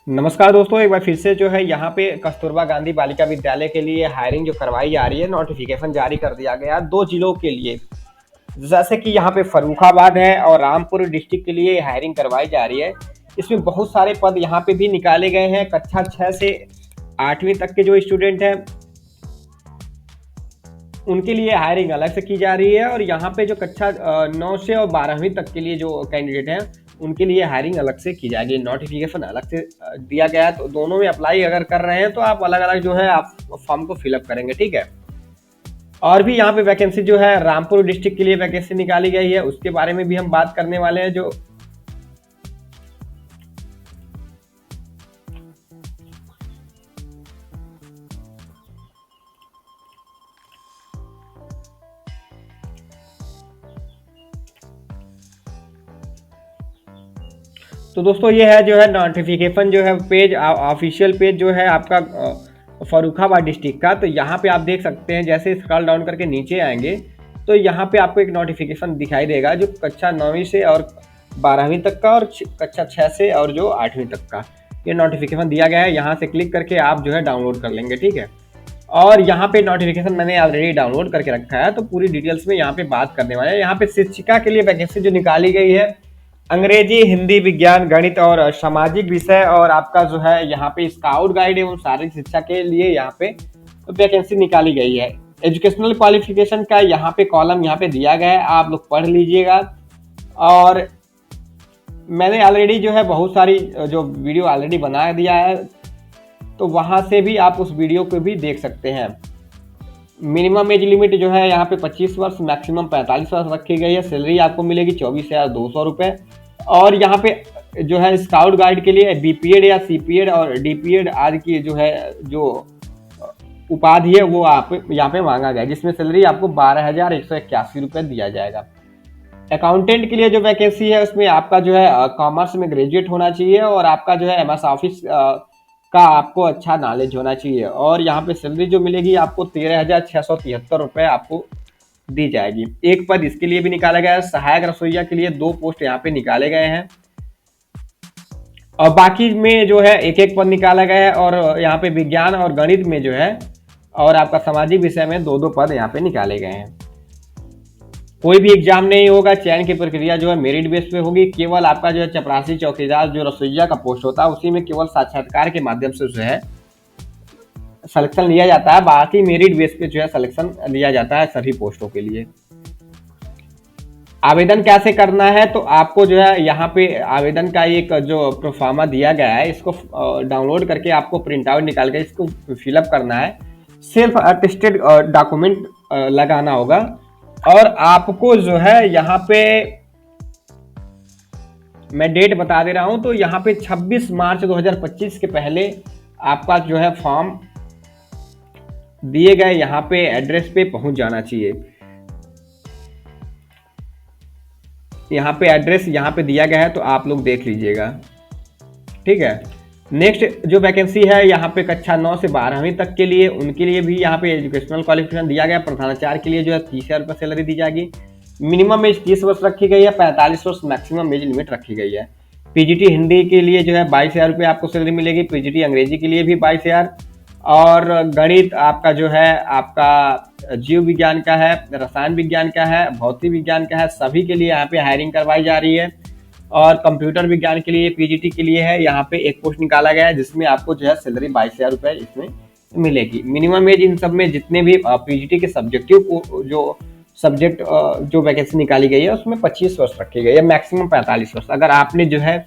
नमस्कार दोस्तों, एक बार फिर से जो है यहाँ पे कस्तूरबा गांधी बालिका विद्यालय के लिए हायरिंग जो करवाई जा रही है, नोटिफिकेशन जारी कर दिया गया 2 जिलों के लिए। जैसे कि यहाँ पे फर्रुखाबाद है और रामपुर डिस्ट्रिक्ट के लिए हायरिंग करवाई जा रही है। इसमें बहुत सारे पद यहाँ पे भी निकाले गए हैं। कक्षा 6 से 8वीं तक के जो स्टूडेंट हैं उनके लिए हायरिंग अलग से की जा रही है, और यहाँ पे जो कक्षा 9 से और 12वीं तक के लिए जो कैंडिडेट हैं उनके लिए हायरिंग अलग से की जाएगी। नोटिफिकेशन अलग से दिया गया है, तो दोनों में अप्लाई अगर कर रहे हैं तो आप अलग अलग जो है आप फॉर्म को फिलअप करेंगे, ठीक है। और भी यहाँ पे वैकेंसी जो है रामपुर डिस्ट्रिक्ट के लिए वैकेंसी निकाली गई है, उसके बारे में भी हम बात करने वाले हैं। जो तो दोस्तों ये है जो है नोटिफिकेशन जो है पेज, ऑफिशियल पेज जो है आपका फर्रुखाबाद डिस्ट्रिक्ट का। तो यहाँ पे आप देख सकते हैं, जैसे स्क्रॉल डाउन करके नीचे आएंगे तो यहाँ पे आपको एक नोटिफिकेशन दिखाई देगा जो कक्षा 9वीं से और 12वीं तक का, और कक्षा 6 से और जो 8वीं तक का ये नोटिफिकेशन दिया गया है। यहाँ से क्लिक करके आप जो है डाउनलोड कर लेंगे, ठीक है। और यहाँ पे नोटिफिकेशन मैंने ऑलरेडी डाउनलोड करके रखा है, तो पूरी डिटेल्स में यहाँ पे बात करने वाले हैं। यहाँ पे शिक्षिका के लिए वैकेंसी जो निकाली गई है, अंग्रेजी, हिंदी, विज्ञान, गणित और सामाजिक विषय, और आपका जो है यहाँ पे स्काउट गाइड एवं शारीरिक शिक्षा के लिए यहाँ पे वैकेंसी निकाली गई है। एजुकेशनल क्वालिफिकेशन का यहाँ पे कॉलम यहाँ पे दिया गया है, आप लोग पढ़ लीजिएगा। और मैंने ऑलरेडी जो है बहुत सारी जो वीडियो ऑलरेडी बना दिया है, तो वहां से भी आप उस वीडियो को भी देख सकते हैं। मिनिमम एज लिमिट जो है यहाँ पे 25 वर्ष, मैक्सिमम 45 वर्ष रखी गई है। सैलरी आपको मिलेगी 24,200 रुपये। और यहाँ पे जो है स्काउट गाइड के लिए बीपीएड या सीपीएड और डीपीएड आदि की जो है जो उपाधि है वो आप यहाँ पे मांगा गया है, जिसमें सैलरी आपको 12,181 रुपये दिया जाएगा। अकाउंटेंट के लिए जो वैकेंसी है उसमें आपका जो है कॉमर्स में ग्रेजुएट होना चाहिए, और आपका जो है एमएस ऑफिस का आपको अच्छा नॉलेज होना चाहिए। और यहाँ पे सैलरी जो मिलेगी आपको 13,673 रुपये आपको दी जाएगी। एक पद इसके लिए भी निकाला गया है। सहायक रसोइया के लिए 2 पोस्ट यहाँ पे निकाले गए हैं, और बाकी में जो है एक एक पद निकाला गया है। और यहाँ पे विज्ञान और गणित में जो है, और आपका सामाजिक विषय में 2-2 पद यहाँ पे निकाले गए हैं। कोई भी एग्जाम नहीं होगा, चयन की प्रक्रिया जो है मेरिट बेस पे होगी। केवल आपका जो है चपरासी चौकीदार जो रसोइया का पोस्ट होता है उसी में केवल साक्षात्कार के माध्यम से जो है सिलेक्शन लिया जाता है, बाकी मेरिट बेस पे जो है सिलेक्शन लिया जाता है सभी पोस्टों के लिए। आवेदन कैसे करना है, तो आपको जो है यहाँ पे आवेदन का एक जो प्रोफार्मा दिया गया है, इसको डाउनलोड करके आपको प्रिंट आउट निकाल के इसको फिलअप करना है। सेल्फ अटेस्टेड डॉक्यूमेंट लगाना होगा। और आपको जो है यहाँ पे मैं डेट बता दे रहा हूं, तो यहाँ पे 26 मार्च 2025 के पहले आपका जो है फॉर्म दिए गए यहाँ पे एड्रेस पे पहुंच जाना चाहिए। यहाँ पे एड्रेस यहाँ पे दिया गया है, तो आप लोग देख लीजिएगा, ठीक है। नेक्स्ट जो वैकेंसी है यहाँ पे कक्षा 9 से 12वीं तक के लिए, उनके लिए भी यहाँ पे एजुकेशनल क्वालिफिकेशन दिया गया। प्रधानाचार्य के लिए जो है 30,000 रुपये सैलरी दी जाएगी। मिनिमम एज 30 वर्ष रखी गई है, 45 वर्ष मैक्सिमम एज लिमिट रखी गई है। पीजीटी हिंदी के लिए जो है 22,000 रुपये आपको सैलरी मिलेगी। पीजीटी अंग्रेजी के लिए भी 22,000। और गणित आपका जो है आपका जीव विज्ञान का है, रसायन विज्ञान का है, भौतिक विज्ञान का है, सभी के लिए यहाँ पे हायरिंग करवाई जा रही है। और कंप्यूटर विज्ञान के लिए पीजीटी के लिए है, यहाँ पे एक पोस्ट निकाला गया है जिसमें आपको जो है सैलरी 22,000 रुपये इसमें मिलेगी। मिनिमम एज इन सब में जितने भी पीजीटी के सब्जेक्टिव जो सब्जेक्ट जो वैकेंसी निकाली गई है उसमें 25 वर्ष रखी गई है, मैक्सिमम 45 वर्ष। अगर आपने जो है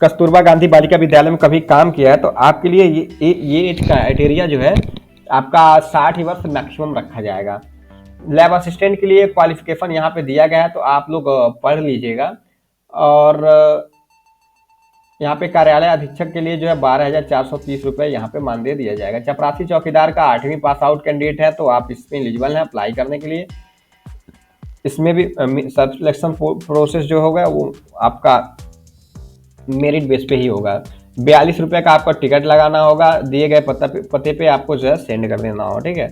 कस्तूरबा गांधी बालिका विद्यालय में कभी काम किया है तो आपके लिए ये एज क्राइटेरिया जो है आपका 60 वर्ष मैक्सिमम रखा जाएगा। लैब असिस्टेंट के लिए क्वालिफिकेशन यहाँ पे दिया गया है, तो आप लोग पढ़ लीजिएगा। और यहाँ पे कार्यालय अधीक्षक के लिए जो है 12,430 रुपये यहाँ पे मानदेय दिया जाएगा। चपरासी चौकीदार का 8वीं पास आउट कैंडिडेट है, तो आप इसमें एलिजिबल हैं अप्लाई करने के लिए। इसमें भी सब सिलेक्शन प्रोसेस जो होगा वो आपका मेरिट बेस पे ही होगा। 42 रुपये का आपका टिकट लगाना होगा, दिए गए पते पे आपको जो है सेंड कर देना होगा, ठीक है।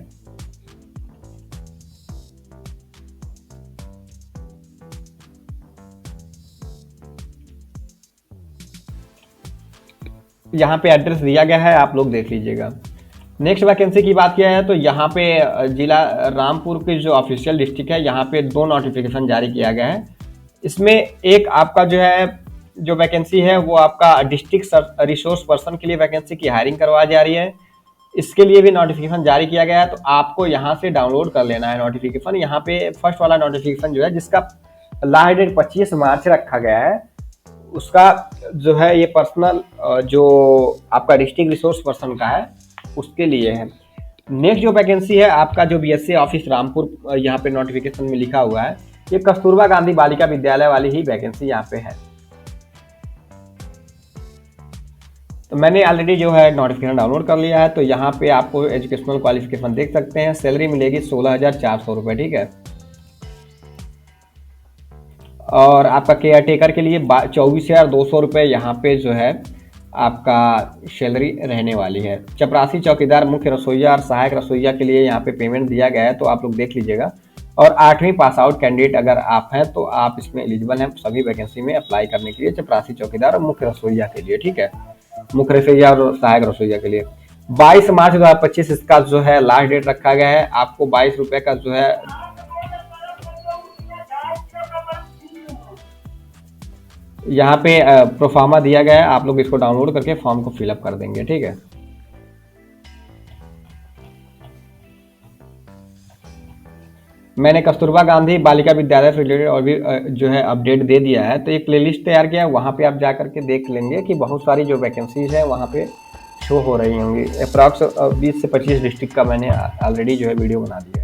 यहाँ पे एड्रेस दिया गया है, आप लोग देख लीजिएगा। नेक्स्ट वैकेंसी की बात किया है तो यहाँ पे जिला रामपुर की जो ऑफिशियल डिस्ट्रिक्ट है, यहाँ पे 2 नोटिफिकेशन जारी किया गया है। इसमें एक आपका जो है जो वैकेंसी है वो आपका डिस्ट्रिक्ट रिसोर्स पर्सन के लिए वैकेंसी की हायरिंग करवाई जा रही है। इसके लिए भी नोटिफिकेशन जारी किया गया है, तो आपको यहाँ से डाउनलोड कर लेना है नोटिफिकेशन। यहाँ पे फर्स्ट वाला नोटिफिकेशन जो है जिसका लास्ट डेट 25 मार्च रखा गया है, उसका जो है ये पर्सनल जो आपका डिस्ट्रिक्ट रिसोर्स पर्सन का है उसके लिए है। नेक्स्ट जो वैकेंसी है आपका जो बीएससी ऑफिस रामपुर, यहाँ पे नोटिफिकेशन में लिखा हुआ है, ये कस्तूरबा गांधी बालिका विद्यालय वाली ही वैकेंसी यहाँ पे है। तो मैंने ऑलरेडी जो है नोटिफिकेशन डाउनलोड कर लिया है। तो यहाँ पे आपको एजुकेशनल क्वालिफिकेशन देख सकते हैं, सैलरी मिलेगी 16,400 रुपये, ठीक है। और आपका केयर टेकर के लिए 24,200 रुपये यहाँ पे जो है आपका सैलरी रहने वाली है। चपरासी चौकीदार, मुख्य रसोइया और सहायक रसोइया के लिए यहाँ पे पेमेंट दिया गया है, तो आप लोग देख लीजिएगा। और 8वीं पास आउट कैंडिडेट अगर आप हैं तो आप इसमें एलिजिबल हैं सभी वैकेंसी में अप्लाई करने के लिए, चपरासी चौकीदार और मुख्य रसोइया के लिए, ठीक है। मुख्य रसोइया और सहायक रसोइया के लिए 22 मार्च 2025 इसका जो है लास्ट डेट रखा गया है। आपको 22 रुपये का जो है यहाँ पे प्रोफार्मा दिया गया है, आप लोग इसको डाउनलोड करके फॉर्म को फिलअप कर देंगे, ठीक है। मैंने कस्तूरबा गांधी बालिका विद्यालय से रिलेटेड और भी जो है अपडेट दे दिया है, तो एक प्लेलिस्ट तैयार किया है, वहाँ पे आप जा करके देख लेंगे कि बहुत सारी जो वैकेंसीज है वहाँ पे शो हो रही होंगी। अप्रॉक्स 20 से 25 डिस्ट्रिक्ट का मैंने ऑलरेडी जो है वीडियो बना दिया है।